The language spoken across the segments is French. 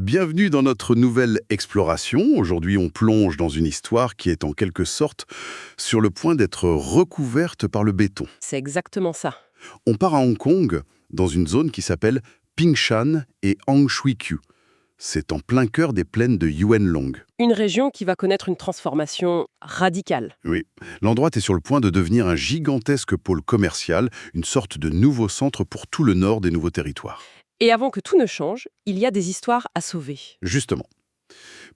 Bienvenue dans notre nouvelle exploration. Aujourd'hui, on plonge dans une histoire qui est en quelque sorte sur le point d'être recouverte par le béton. C'est exactement ça. On part à Hong Kong, dans une zone qui s'appelle Pingshan et Ang Shui Kiu. C'est en plein cœur des plaines de Yuen Long. Une région qui va connaître une transformation radicale. Oui, l'endroit est sur le point de devenir un gigantesque pôle commercial, une sorte de nouveau centre pour tout le nord des nouveaux territoires. Et avant que tout ne change, il y a des histoires à sauver. Justement.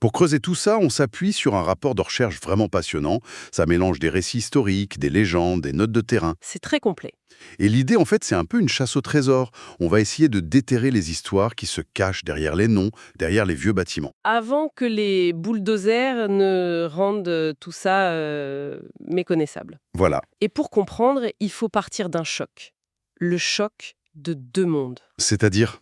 Pour creuser tout ça, on s'appuie sur un rapport de recherche vraiment passionnant. Ça mélange des récits historiques, des légendes, des notes de terrain. C'est très complet. Et l'idée, en fait, c'est un peu une chasse au trésor. On va essayer de déterrer les histoires qui se cachent derrière les noms, derrière les vieux bâtiments. Avant que les bulldozers ne rendent tout ça méconnaissable. Voilà. Et pour comprendre, il faut partir d'un choc. Le choc de deux mondes. C'est-à-dire,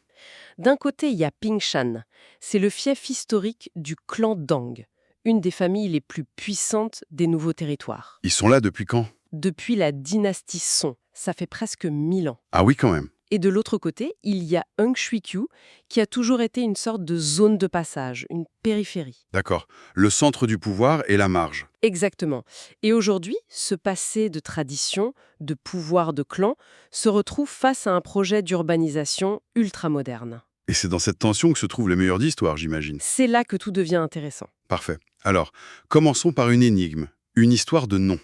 D'un côté, il y a Pingshan. C'est le fief historique du clan Dang, une des familles les plus puissantes des nouveaux territoires. ils sont là depuis quand? Depuis la dynastie Song, ça fait presque 1000 ans. Ah oui, quand même. Et de l'autre côté, il y a Ang Shui Kiu, qui a toujours été une sorte de zone de passage, une périphérie. D'accord. Le centre du pouvoir et la marge. Exactement. Et aujourd'hui, ce passé de tradition, de pouvoir de clan, se retrouve face à un projet d'urbanisation ultramoderne. Et c'est dans cette tension que se trouvent les meilleures histoires, j'imagine. C'est là que tout devient intéressant. Parfait. Alors, commençons par une énigme. Une histoire de nom.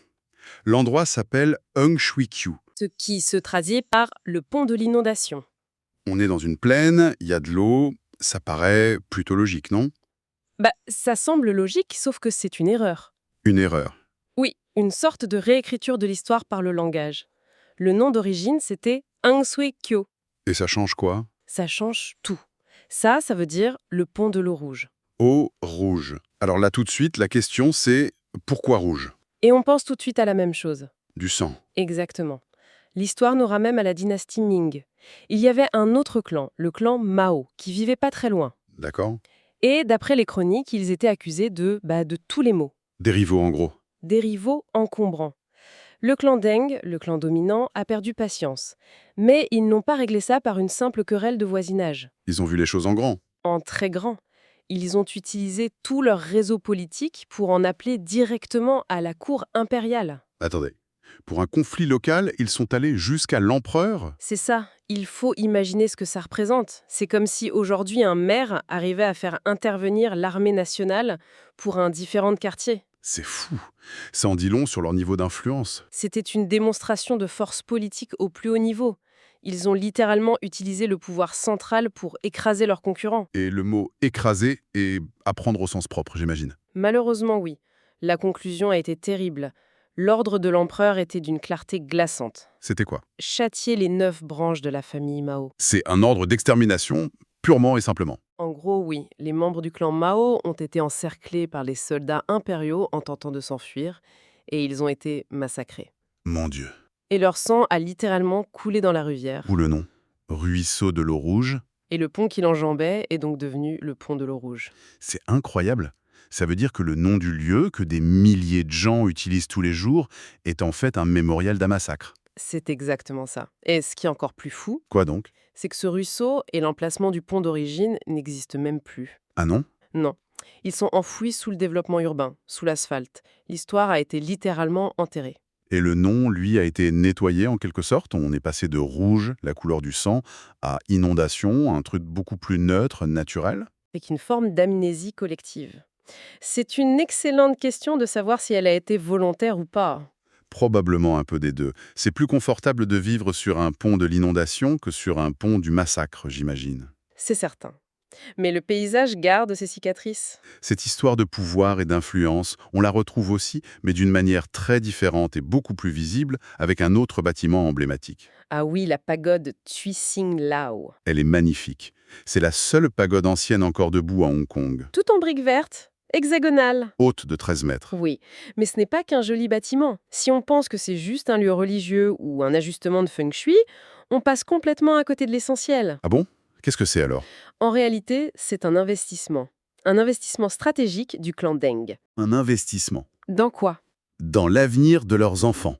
L'endroit s'appelle Ang Shui Kiu. Ce qui se traduit par le pont de l'inondation. On est dans une plaine, il y a de l'eau, ça paraît plutôt logique, non? Ça semble logique, sauf que c'est une erreur. Une erreur. Oui, une sorte de réécriture de l'histoire par le langage. Le nom d'origine, c'était Ang Sui Kiu. Et ça change quoi? Ça change tout. Ça veut dire le pont de l'eau rouge. Eau rouge. Alors là, tout de suite, la question c'est pourquoi rouge? Et on pense tout de suite à la même chose. Du sang. Exactement. L'histoire nous ramène à la dynastie Ming. Il y avait un autre clan, le clan Mao, qui vivait pas très loin. D'accord? Et d'après les chroniques, ils étaient accusés de tous les maux. Des rivaux, en gros. Des rivaux encombrants. Le clan Deng, le clan dominant, a perdu patience. Mais ils n'ont pas réglé ça par une simple querelle de voisinage. Ils ont vu les choses en grand. En très grand. Ils ont utilisé tout leur réseau politique pour en appeler directement à la cour impériale. Attendez. Pour un conflit local, ils sont allés jusqu'à l'empereur? C'est ça, il faut imaginer ce que ça représente. C'est comme si aujourd'hui un maire arrivait à faire intervenir l'armée nationale pour un différent quartier. C'est fou. Ça en dit long sur leur niveau d'influence. C'était une démonstration de force politique au plus haut niveau. Ils ont littéralement utilisé le pouvoir central pour écraser leurs concurrents. Et le mot écraser est à prendre au sens propre, j'imagine. Malheureusement, oui. La conclusion a été terrible. L'ordre de l'empereur était d'une clarté glaçante. C'était quoi? Châtier les 9 branches de la famille Mao. C'est un ordre d'extermination, purement et simplement. En gros, oui, les membres du clan Mao ont été encerclés par les soldats impériaux en tentant de s'enfuir, et ils ont été massacrés. Mon Dieu. Et leur sang a littéralement coulé dans la rivière. Ou le nom? Ruisseau de l'eau rouge? Et le pont qui l'enjambait est donc devenu le pont de l'eau rouge. C'est incroyable. Ça veut dire que le nom du lieu, que des milliers de gens utilisent tous les jours, est en fait un mémorial d'un massacre. C'est exactement ça. Et ce qui est encore plus fou, Quoi donc? c'est que ce ruisseau et l'emplacement du pont d'origine n'existent même plus. Ah non? Non. Ils sont enfouis sous le développement urbain, sous l'asphalte. L'histoire a été littéralement enterrée. Et le nom, lui, a été nettoyé en quelque sorte. On est passé de rouge, la couleur du sang, à inondation, un truc beaucoup plus neutre, naturel. Avec une forme d'amnésie collective. C'est une excellente question de savoir si elle a été volontaire ou pas. Probablement un peu des deux. C'est plus confortable de vivre sur un pont de l'inondation que sur un pont du massacre, j'imagine. C'est certain. Mais le paysage garde ses cicatrices. Cette histoire de pouvoir et d'influence, on la retrouve aussi, mais d'une manière très différente et beaucoup plus visible, avec un autre bâtiment emblématique. Ah oui, la pagode Tui Sing Lao. Elle est magnifique. C'est la seule pagode ancienne encore debout à Hong Kong, Tout en briques vertes, hexagonale. haute de 13 mètres. Oui, mais ce n'est pas qu'un joli bâtiment. Si on pense que c'est juste un lieu religieux ou un ajustement de feng shui, on passe complètement à côté de l'essentiel. Ah bon? Qu'est-ce que c'est alors? En réalité, c'est un investissement. Un investissement stratégique du clan Deng. Un investissement. Dans quoi? Dans l'avenir de leurs enfants.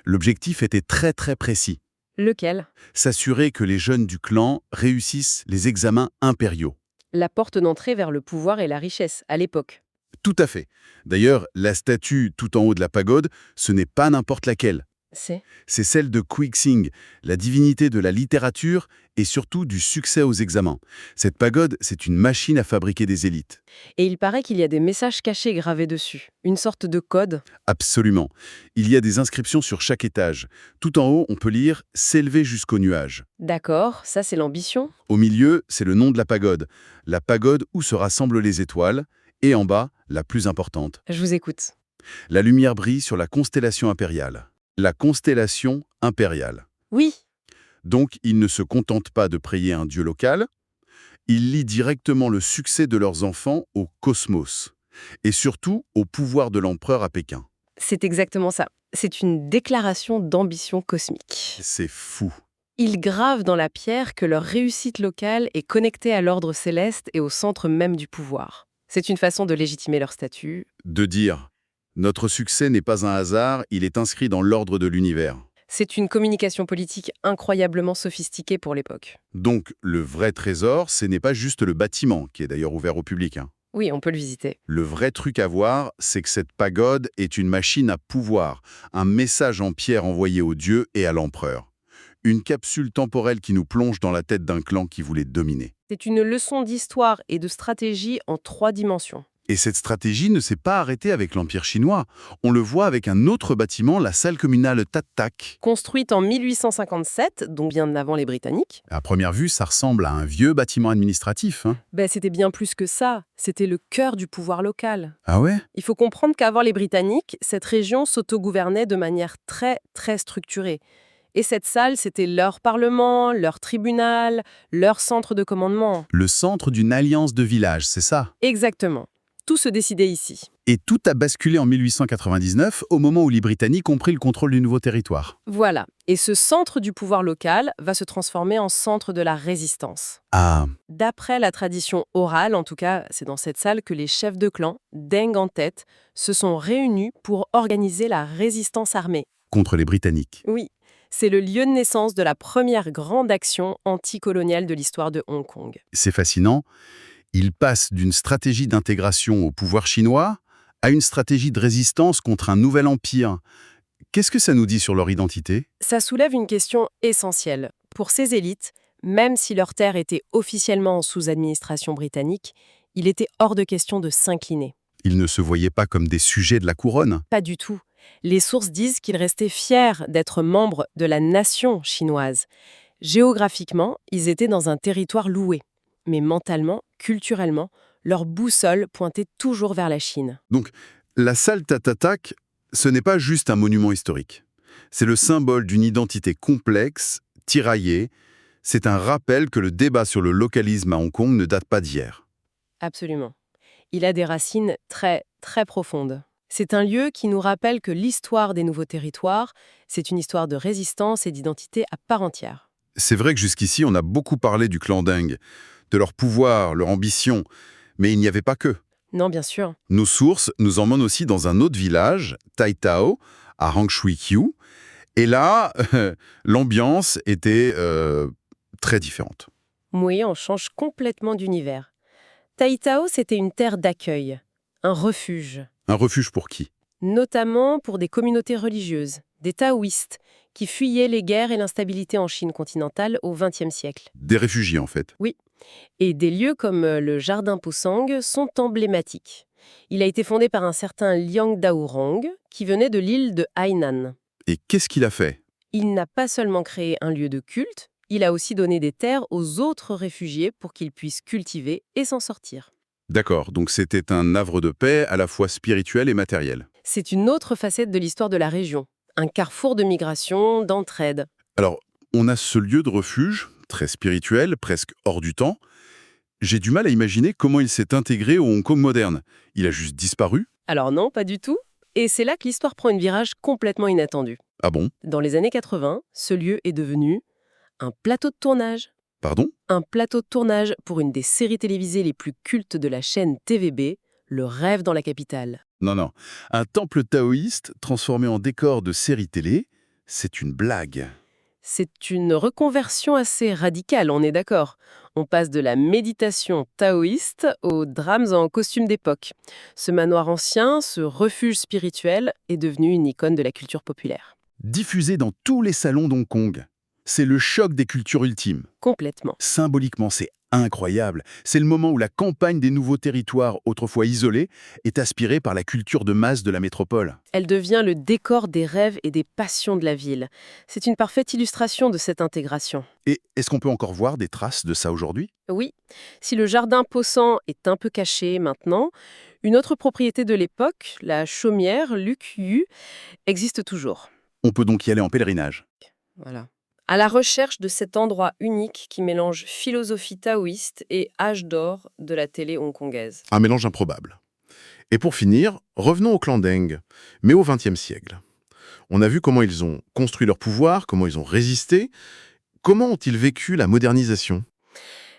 L'objectif était très très précis. Lequel? S'assurer que les jeunes du clan réussissent les examens impériaux. La porte d'entrée vers le pouvoir et la richesse, à l'époque. Tout à fait. D'ailleurs, la statue tout en haut de la pagode, ce n'est pas n'importe laquelle. C'est C'est celle de Cixing, la divinité de la littérature et surtout du succès aux examens. Cette pagode, c'est une machine à fabriquer des élites. Et il paraît qu'il y a des messages cachés gravés dessus. Une sorte de code. Absolument. Il y a des inscriptions sur chaque étage. Tout en haut, on peut lire « S'élever jusqu'aux nuages ». D'accord, ça c'est l'ambition. Au milieu, c'est le nom de la pagode où se rassemblent les étoiles, et en bas, la plus importante. Je vous écoute. La lumière brille sur la constellation impériale. La constellation impériale. Oui, Donc, ils ne se contentent pas de prier un dieu local, ils lient directement le succès de leurs enfants au cosmos, et surtout au pouvoir de l'empereur à Pékin. c'est exactement ça. C'est une déclaration d'ambition cosmique. C'est fou. Ils gravent dans la pierre que leur réussite locale est connectée à l'ordre céleste et au centre même du pouvoir. C'est une façon de légitimer leur statut. De dire, notre succès n'est pas un hasard, il est inscrit dans l'ordre de l'univers. C'est une communication politique incroyablement sophistiquée pour l'époque. Donc, le vrai trésor, ce n'est pas juste le bâtiment, qui est d'ailleurs ouvert au public, hein. Oui, on peut le visiter. Le vrai truc à voir, c'est que cette pagode est une machine à pouvoir, un message en pierre envoyé aux dieux et à l'empereur. Une capsule temporelle qui nous plonge dans la tête d'un clan qui voulait dominer. C'est une leçon d'histoire et de stratégie en 3 dimensions. Et cette stratégie ne s'est pas arrêtée avec l'Empire chinois. On le voit avec un autre bâtiment, la salle communale Tat Tak. Construite en 1857, donc bien avant les Britanniques, À première vue, ça ressemble à un vieux bâtiment administratif, hein. c'était bien plus que ça. C'était le cœur du pouvoir local. Ah ouais? Il faut comprendre qu'avant les Britanniques, cette région s'autogouvernait de manière très, très structurée. Et cette salle, c'était leur parlement, leur tribunal, leur centre de commandement. Le centre d'une alliance de villages, c'est ça? Exactement. Tout se décidait ici. Et tout a basculé en 1899, au moment où les Britanniques ont pris le contrôle du nouveau territoire. Voilà. Et ce centre du pouvoir local va se transformer en centre de la résistance. Ah, D'après la tradition orale, en tout cas, c'est dans cette salle que les chefs de clan, Deng en tête, se sont réunis pour organiser la résistance armée. contre les Britanniques. Oui, c'est le lieu de naissance de la première grande action anticoloniale de l'histoire de Hong Kong. C'est fascinant. Ils passent d'une stratégie d'intégration au pouvoir chinois à une stratégie de résistance contre un nouvel empire. Qu'est-ce que ça nous dit sur leur identité? Ça soulève une question essentielle. Pour ces élites, même si leur terre était officiellement sous administration britannique, il était hors de question de s'incliner. Ils ne se voyaient pas comme des sujets de la couronne. Pas du tout. Les sources disent qu'ils restaient fiers d'être membres de la nation chinoise. Géographiquement, ils étaient dans un territoire loué. Mais mentalement, culturellement, leur boussole pointait toujours vers la Chine. Donc, la salle Tatatak, ce n'est pas juste un monument historique. C'est le symbole d'une identité complexe, tiraillée. C'est un rappel que le débat sur le localisme à Hong Kong ne date pas d'hier. Absolument. Il a des racines très, très profondes. C'est un lieu qui nous rappelle que l'histoire des nouveaux territoires, c'est une histoire de résistance et d'identité à part entière. C'est vrai que jusqu'ici, on a beaucoup parlé du clan Deng, de leur pouvoir, leur ambition, mais il n'y avait pas que. Non, bien sûr. Nos sources nous emmènent aussi dans un autre village, Tai Tao, à Rangshui-Kiu, et là, l'ambiance était très différente. Oui, on change complètement d'univers. Taitao, c'était une terre d'accueil, un refuge, Un refuge pour qui? notamment pour des communautés religieuses, des taoïstes, qui fuyaient les guerres et l'instabilité en Chine continentale au XXe siècle. Des réfugiés, en fait. Et des lieux comme le jardin Posang sont emblématiques. Il a été fondé par un certain Liang Daorong, qui venait de l'île de Hainan. Et qu'est-ce qu'il a fait? Il n'a pas seulement créé un lieu de culte, il a aussi donné des terres aux autres réfugiés pour qu'ils puissent cultiver et s'en sortir. D'accord, donc c'était un havre de paix à la fois spirituel et matériel. C'est une autre facette de l'histoire de la région, un carrefour de migration, d'entraide. Alors, on a ce lieu de refuge, très spirituel, presque hors du temps. J'ai du mal à imaginer comment il s'est intégré au Hong Kong moderne. Il a juste disparu? Alors non, pas du tout. Et c'est là que l'histoire prend un virage complètement inattendu. Ah bon? Dans les années 80, ce lieu est devenu un plateau de tournage. Pardon? Un plateau de tournage pour une des séries télévisées les plus cultes de la chaîne TVB, Le Rêve dans la capitale. Non, non. Un temple taoïste transformé en décor de série télé, c'est une blague. C'est une reconversion assez radicale, on est d'accord. On passe de la méditation taoïste aux drames en costume d'époque. Ce manoir ancien, ce refuge spirituel, est devenu une icône de la culture populaire. Diffusé dans tous les salons d'Hong Kong. C'est le choc des cultures ultimes. Complètement. Symboliquement, c'est incroyable. C'est le moment où la campagne des nouveaux territoires, autrefois isolés, est aspirée par la culture de masse de la métropole. Elle devient le décor des rêves et des passions de la ville. C'est une parfaite illustration de cette intégration. Et est-ce qu'on peut encore voir des traces de ça aujourd'hui? Oui, si le jardin Possant est un peu caché maintenant, une autre propriété de l'époque, la chaumière Luc Yu, existe toujours. On peut donc y aller en pèlerinage. Voilà. À la recherche de cet endroit unique qui mélange philosophie taoïste et âge d'or de la télé hongkongaise. Un mélange improbable. Et pour finir, revenons au clan Deng, mais au XXe siècle. On a vu comment ils ont construit leur pouvoir, comment ils ont résisté. Comment ont-ils vécu la modernisation?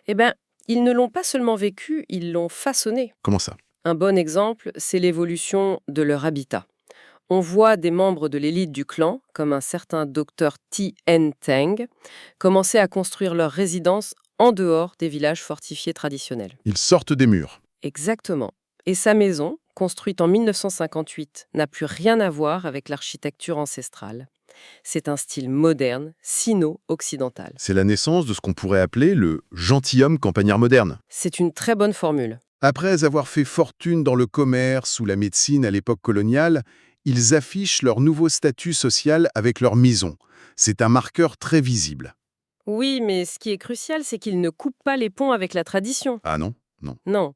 Eh bien, ils ne l'ont pas seulement vécu, ils l'ont façonné. Comment ça? Un bon exemple, c'est l'évolution de leur habitat. On voit des membres de l'élite du clan, comme un certain docteur T.N. Teng, commencer à construire leur résidence en dehors des villages fortifiés traditionnels. Ils sortent des murs. Exactement. Et sa maison, construite en 1958, n'a plus rien à voir avec l'architecture ancestrale. C'est un style moderne, sino-occidental. C'est la naissance de ce qu'on pourrait appeler le gentilhomme campagnard moderne. C'est une très bonne formule. Après avoir fait fortune dans le commerce ou la médecine à l'époque coloniale, ils affichent leur nouveau statut social avec leur maison. C'est un marqueur très visible. Oui, mais ce qui est crucial, c'est qu'ils ne coupent pas les ponts avec la tradition. Ah non? Non. Non,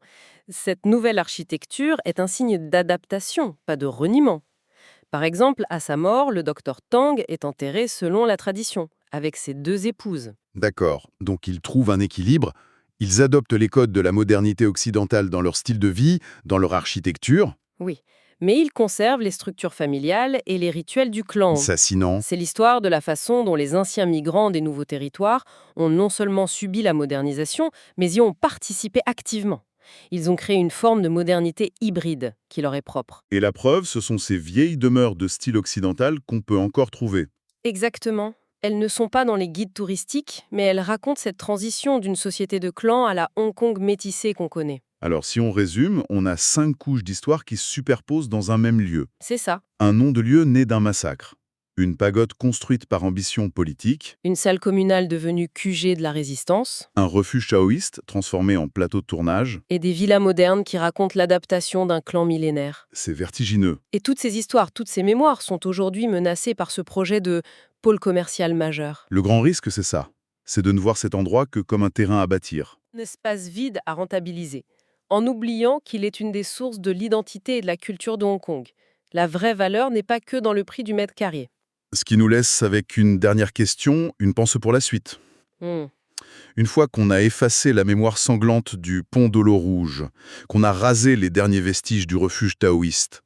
cette nouvelle architecture est un signe d'adaptation, pas de reniement. Par exemple, à sa mort, le docteur Tang est enterré selon la tradition, avec ses 2 épouses. D'accord. Donc ils trouvent un équilibre. Ils adoptent les codes de la modernité occidentale dans leur style de vie, dans leur architecture. Oui, mais ils conservent les structures familiales et les rituels du clan. Assassinant. C'est l'histoire de la façon dont les anciens migrants des nouveaux territoires ont non seulement subi la modernisation, mais y ont participé activement. Ils ont créé une forme de modernité hybride qui leur est propre. Et la preuve, ce sont ces vieilles demeures de style occidental qu'on peut encore trouver. Exactement. Elles ne sont pas dans les guides touristiques, mais elles racontent cette transition d'une société de clans à la Hong Kong métissée qu'on connaît. Alors si on résume, on a 5 couches d'histoire qui se superposent dans un même lieu. C'est ça. Un nom de lieu né d'un massacre. Une pagode construite par ambition politique. Une salle communale devenue QG de la résistance. Un refuge taoïste transformé en plateau de tournage. Et des villas modernes qui racontent l'adaptation d'un clan millénaire. C'est vertigineux. Et toutes ces histoires, toutes ces mémoires sont aujourd'hui menacées par ce projet de pôle commercial majeur. Le grand risque, c'est ça. C'est de ne voir cet endroit que comme un terrain à bâtir. Un espace vide à rentabiliser, en oubliant qu'il est une des sources de l'identité et de la culture de Hong Kong. La vraie valeur n'est pas que dans le prix du mètre carré. Ce qui nous laisse avec une dernière question, une pensée pour la suite. Une fois qu'on a effacé la mémoire sanglante du pont de l'eau rouge, qu'on a rasé les derniers vestiges du refuge taoïste,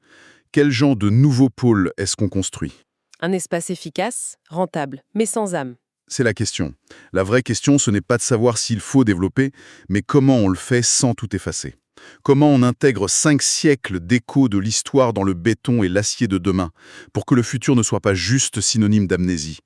quel genre de nouveau pôle est-ce qu'on construit? Un espace efficace, rentable, mais sans âme. C'est la question. La vraie question, ce n'est pas de savoir s'il faut développer, mais comment on le fait sans tout effacer. Comment on intègre 5 siècles d'écho de l'histoire dans le béton et l'acier de demain, pour que le futur ne soit pas juste synonyme d'amnésie,